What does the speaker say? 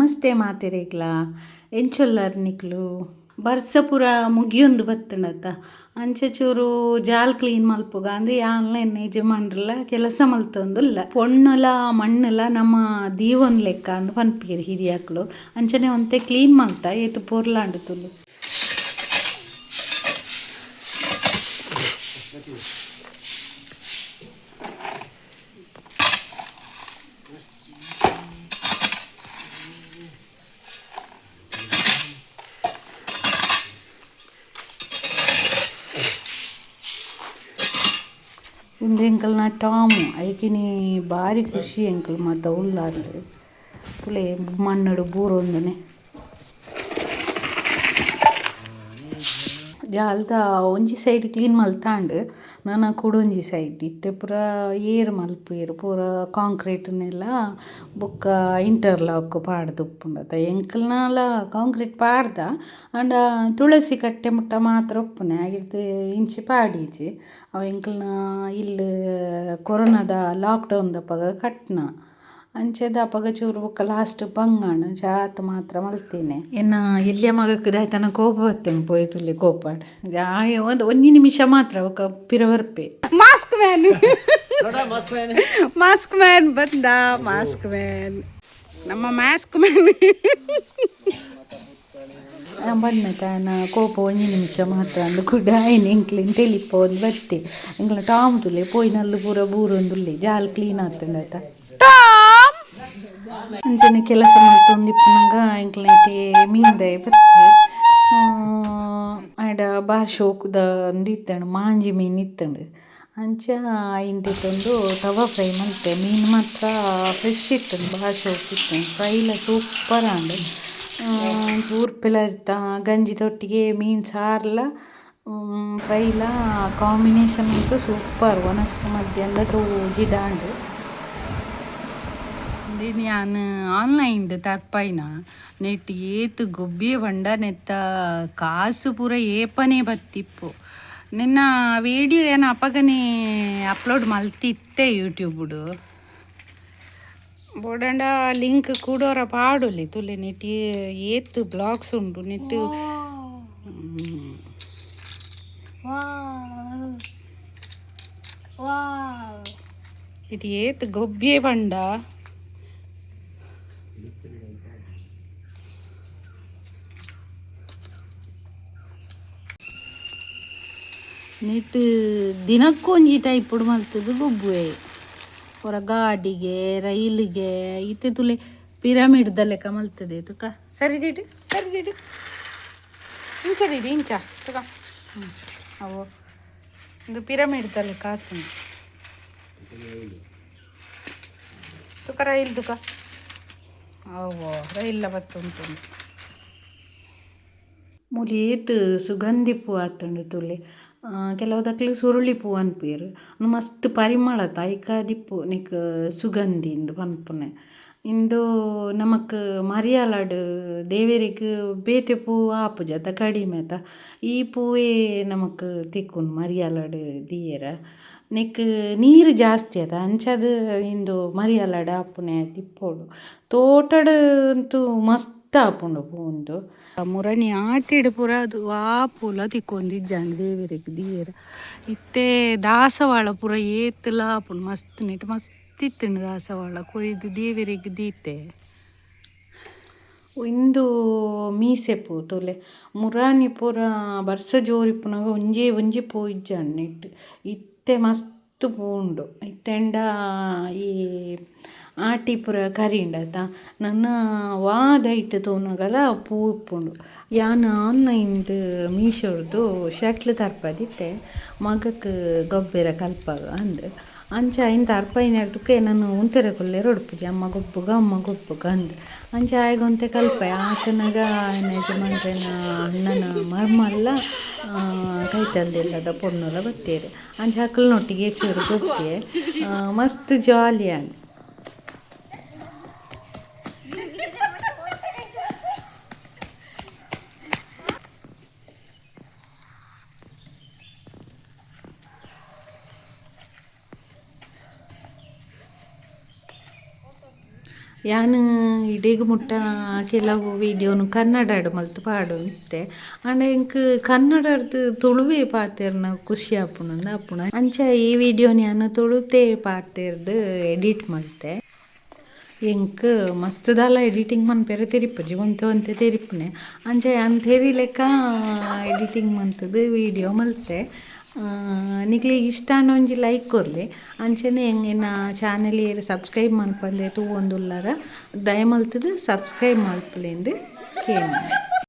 ನಮಸ್ತೆ ಮಾತೆರೆಗ್ಲ ಎಂಚೊಲ್ಲಾರ್ ನಿಕ್ಲು ಬರ್ಸಪುರ ಮುಗಿಯೊಂದು ಬತ್ತುಂಡತ ಅಂಚೆ ಚೂರು ಜಾಲ್ ಕ್ಲೀನ್ ಮಲ್ಪುಗ ಅಂದು ಆನ್ಲೈನ್ ಯಜಮಾನ್ರಲ ಕೆಲಸ ಮಲ್ತೊಂದುಲ್ಲ ಪೊಣ್ಣುಲ ಮಣ್ಣುಲ ನಮ್ಮ ದೀವೊಂದು ಲೆಕ್ಕ ಅಂದು ಪನ್ಪೇರು ಹಿರಿಯಾಕ್ಲು ಅಂಚನೆ ಒಂತೆ ಕ್ಲೀನ್ ಮಲ್ತ ಏತು ಪೊರ್ಲಾಂಡು ತುಳು ಇಂದು ಎಂಕಲ್ನ ಟಾಮು ಐಕಿನಿ ಬಾರಿ ಖುಷಿ ಎಂಕಲ್ ಮಾತ ಉಳ್ಳಾರ್ದು ಪುಲೆ ಮಣ್ಣಡು ಬೂರೊಂದುನೆ ಜಾಲ್ದ ಒಂಜಿ ಸೈಡ್ ಕ್ಲೀನ್ ಮಲ್ತಾಂಡು ನನ್ನ ಕುಡೊಂಜಿ ಸೈಡ್ ಇತ್ತೆ ಪೂರ ಏರ್ ಮಲ್ಪುವೆರ್ ಪೂರ ಕಾಂಕ್ರೀಟ್ನೆಲ್ಲ ಬೊಕ್ಕ ಇಂಟರ್ಲಾಕ್ ಪಾಡ್ದು ಉಪ್ಪುಂಡತ ಎಂಕಲ್ನಾಲ ಕಾಂಕ್ರೀಟ್ ಪಾಡ್ದ ಅಂಡ ತುಳಸಿ ಕಟ್ಟೆ ಮುಟ್ಟ ಮಾತ್ರ ಉಪ್ಪುನೆ ಆಗಿರ್ದು ಇಂಚಿ ಪಾಡೀಜಿ ಅವ ಎಂಕಲ್ನ ಇಲ್ಲಿ ಕೊರೋನಾದ ಲಾಕ್ಡೌನ್ ದಪ್ಪಗ ಕಟ್ನ ಅಂಚೆದ ಅಪಗ ಚೂರು ಬೊಕ್ಕ ಲಾಸ್ಟ್ ಬಂಗಾಣ ಜಾತ್ ಮಾತ್ರ ಮಲ್ತೇನೆ ಎನ್ನ ಎಲ್ಲಿಯ ಮಗಕ್ಕೆ ದಾಯ್ತನ ಕೋಪ ಬರ್ತೇನೆ ಪೋಯ್ತುಲ್ಲಿ ಕೋಪಾಡ್ ಒಂಜಿ ನಿಮಿಷ ಮಾತ್ರ ಒಕ್ಕ ಪಿರವರ್ಪೆ ಮಾಸ್ಕ್ ಮ್ಯಾನ್ ಬಂದ ಮಾಸ್ಕ್ ಮ್ಯಾನ್ ನಮ್ಮ ಮಾಸ್ಕ್ ಮ್ಯಾನ್ ಬನ್ನತಾನ ಕೋಪ ಒಂಜಿ ನಿಮಿಷ ಮಾತ್ರ ಅಂದು ಕೂಡ ಆಯ್ನ ಎಂಕ್ಲೆನ್ ತೆಲಿಪ ಒಂದು ಬರ್ತೆ ಎಂಕ್ಲ ಟಾಮ್ ತುಲೆ ಪೋಯ್ನಲ್ಲು ಪೂರ ಬೂರೊಂದುಲ್ಲೆ ಜಾಲ್ ಕ್ಲೀನ್ ಆತಂಡತ ಅಂಚನೆ ಕೆಲಸ ಮಲ್ತೊಂದಿಪ್ಪುನಗ ಎಂಕ್ಲೆಟೆ ಮೀನ್ದಾಯೆ ಬರ್ತೆ ಆಯ್ಡ ಬಾರಿ ಶೋಕುದ ಇತ್ತಂಡು ಮಾಂಜಿ ಮೀನು ಇತ್ತಂಡು ಅಂಚ ಇಂಟಿತ್ತೊಂದು ತವಾ ಫ್ರೈ ಮಲ್ತೆ ಮೀನು ಮಾತ್ರ ಫ್ರೆಶ್ ಇತ್ತಂಡು ಬಾರಿ ಶೋಕು ಇತ್ತಂಡು ಫ್ರೈಲ ಸೂಪರ್ ಆಂಡು ಊರ್ಪೆಲ ಇರ್ತ ಗಂಜಿ ತೊಟ್ಟಿಗೆ ಮೀನು ಸಾರ್ಲ ಫ್ರೈಲ ಕಾಂಬಿನೇಷನ್ ಅಂತೂ ಸೂಪರ್ ಒನಸ್ ಮಧ್ಯಾಹ್ನದ ತೋಜಿಡಾಂಡು ನಾನು ಆನ್ಲೈನ್ದು ತರ್ಪೈನ ನೆಟ್ ಏತು ಗೊಬ್ಬೆ ಬಂಡ ನೆತ್ತ ಕಾಸು ಪೂರ ಏಪನೇ ಬತ್ತಿಪ್ಪು ನಿನ್ನ ವಿಡಿಯೋ ಏನು ಅಪ್ಪಗನೇ ಅಪ್ಲೋಡ್ ಮಲ್ತಿತ್ತೆ ಯೂಟ್ಯೂಬ್ಡು ಬೋಡಂಡ ಲಿಂಕ್ ಕೂಡೋರ ಪಾಡುಲಿ ತುಲೆ ನೆಟ್ ಏತು ಬ್ಲಾಗ್ಸ್ ಉಂಟು ನೆಟ್ ಇಟ್ ಏತು ಗೊಬ್ಬೆ ಬಂಡ ನೆಟ್ ದಿನಕ್ಕೊಂಜಿ ಟೈಪುಡು ಮಲ್ತದು ಗೊಬ್ಬುವೆ ಪೂರ ಗಾಡಿಗೆ ರೈಲಿಗೆ ಇತ್ತೆ ತುಲೆ ಪಿರಮಿಡ್ದ ಲೆಕ್ಕ ಮಲ್ತದೆ ತುಕ ಸರಿದಿಡು ಇಂಚ ತುಕ ಅವು ಒಂದು ಪಿರಮಿಡ್ದ ಲೆಕ್ಕ ಆತುಂಡು ತುಕ ರೈಲ್ ತುಕ ಅವೋ ರೈಲ್ಲ ಬತ್ತುಂಟು ಮುಲೇತ್ ಸುಗಂಧಿ ಪೂ ಆತುಂಡು ತುಲೆ ಕೆಲವುದಕ್ಲೆ ಸುರುಳಿ ಪೂ ಅನ್ಪೇರು ಮಸ್ತ್ ಪರಿಮಳ ಐಕ ದಿಪ್ಪು ನಿಕ್ ಸುಗಂಧಿಂದು ಪನ್ಪುನೆ ಇಂದು ನಮಕ್ ಮರಿಯಾಲಾಡ್ ದೇವೆರಿಗ್ ಬೇತೆ ಪೂ ಆಪುಜತ ಕಡಿಮೆತ ಈ ಪೂವೇ ನಮಕ್ ತಿಕ್ಕುಂಡು ಮರಿಯಾಲಾಡ್ ದಿಯೆರ ನೆಕ್ ನೀರು ಜಾಸ್ತಿ ಅದ ಅಂಚದ ಇಂದು ಮರಿಯಾಲಾಡ್ ಆಪುನೆ ತಿಪ್ಪೋಡು ತೋಟಡ್ ಅಂತೂ ಮಸ್ತ್ ಆಪುಂಡು ಪೂಂದು ಮುರಣಿ ಆಟಿಡ್ ಪೂರ ಅದು ಆಪುಲ ತಿಕ್ಕೊಂದಿಜ್ಜಾಂಡು ದೇವೆರೆಗ್ ದಿಯೆರ ಇತ್ತೆ ದಾಸವಾಳ ಪೂರ ಏತ್ಲ ಆಪುಂಡು ಮಸ್ತ್ ನೆಟ್ ಮಸ್ತ್ ಇತ್ತುಂಡು ದಾಸವಾಳ ಕೊಯ್ದು ದೇವೆರೆಗ್ ದೀತೆ ಇಂದು ಮೀಸೆ ಪೂ ತೋಲೆ ಮುರಾಣಿ ಪೂರ ಬರ್ಸ ಜೋರಿಪ್ಪುನಗ ಒಂಜಿ ಪೂ ಇಜ್ಜಾಂಡು ನೆಟ್ ಇತ್ತೆ ಮಸ್ತ್ ಪೂ ಉಂಡು ಇತ್ತೆಂಡ ಈ ಆಟಿ ಪೂರ ಕರಿಂಡತ ನನ್ನ ವಾದ ಇಟ್ಟು ತೋನಗಲ ಪೂ ಇಪ್ಪುಂಡು ಯಾನ್ ಆನ್ಲೈನ್ಡ್ ಮೀಶೋರ್ದು ಶರ್ಟ್ಲ್ ತರ್ಪದಿತ್ತೆ ಮಗಕ್ಕೆ ಗೊಬ್ಬರ ಕಲ್ಪಾಗ ಅಂದು ಅಂಚ ಐನ್ ತರ್ಪೈನಡ್ಕೆ ನಾನು ಉಂತೆರೆ ಕೊಲ್ಲೆರ್ ಒಡ್ಪುಜಿ ಅಮ್ಮ ಗೊಬ್ಬುಗ ಅಂದು ಅಂಚ ಆಯ್ಗೊಂತೆ ಕಲ್ಪೆ ಆತನಗ ಯಜಮಾನ್ರೆನ ಅಣ್ಣನ ಮರ್ಮಲ್ಲ ಕೈತಲ್ದಿಲ್ಲದ ಪೊಣ್ಣುಲ ಬತ್ತೇರು ಅಂಚ ಹಕ್ಕಲ್ನೊಟ್ಟಿಗೆ ಚೂರು ಗೊಬ್ಬೆ ಮಸ್ತ್ ಜಾಲಿ ಆಂಡ್ ಯಾನು ಇಡೀಗ ಮುಟ್ಟ ಕೆಲವು ವೀಡಿಯೋನು ಕನ್ನಡಡು ಮಲ್ತು ಪಾಡೊಂತೆ ಆಂಡ ಎಂಕ್ ಕನ್ನಡರ್ದು ತುಳುವೇ ಪಾತೆರ್ನ ಖುಷಿ ಆಪುಂಡು ಆಪುಂಡು ಅಂಚ ಈ ವಿಡಿಯೋನ ಯಾನು ತುಳುತೆ ಪಾತೆರ್ದು ಎಡಿಟ್ ಮಲ್ತೆ ಎಂಕ್ ಮಸ್ತ್ ದಾಲ ಎಡಿಟಿಂಗ್ ಮನ್ಪೆರೆ ತೆರಿಪುಜಿ ಒಂತೆ ಒಂತೆ ತೆರಿಪುನೆ ಅಂಚ ಯಾನ್ ತೆರಿಲೆಕ್ಕ ಎಡಿಟಿಂಗ್ ಮಂತುದು ವಿಡಿಯೋ ಮಲ್ತೆ ನಿಕ್ಲಿ ಇಷ್ಟ ಒಂಜಿ ಲೈಕ್ ಕೊರ್ಲಿ ಅಂಚನೆ ಎಂಗಿನ ಚಾನೆಲ್ ಏರು ಸಬ್ಸ್ಕ್ರೈಬ್ ಮಲ್ಪಂದೆ ತೂವೊಂದುಲ್ಲಾರ ದಯಮಲ್ತದು ಸಬ್ಸ್ಕ್ರೈಬ್ ಮಲ್ಪಲೆಂದು ಕೇಳಿ.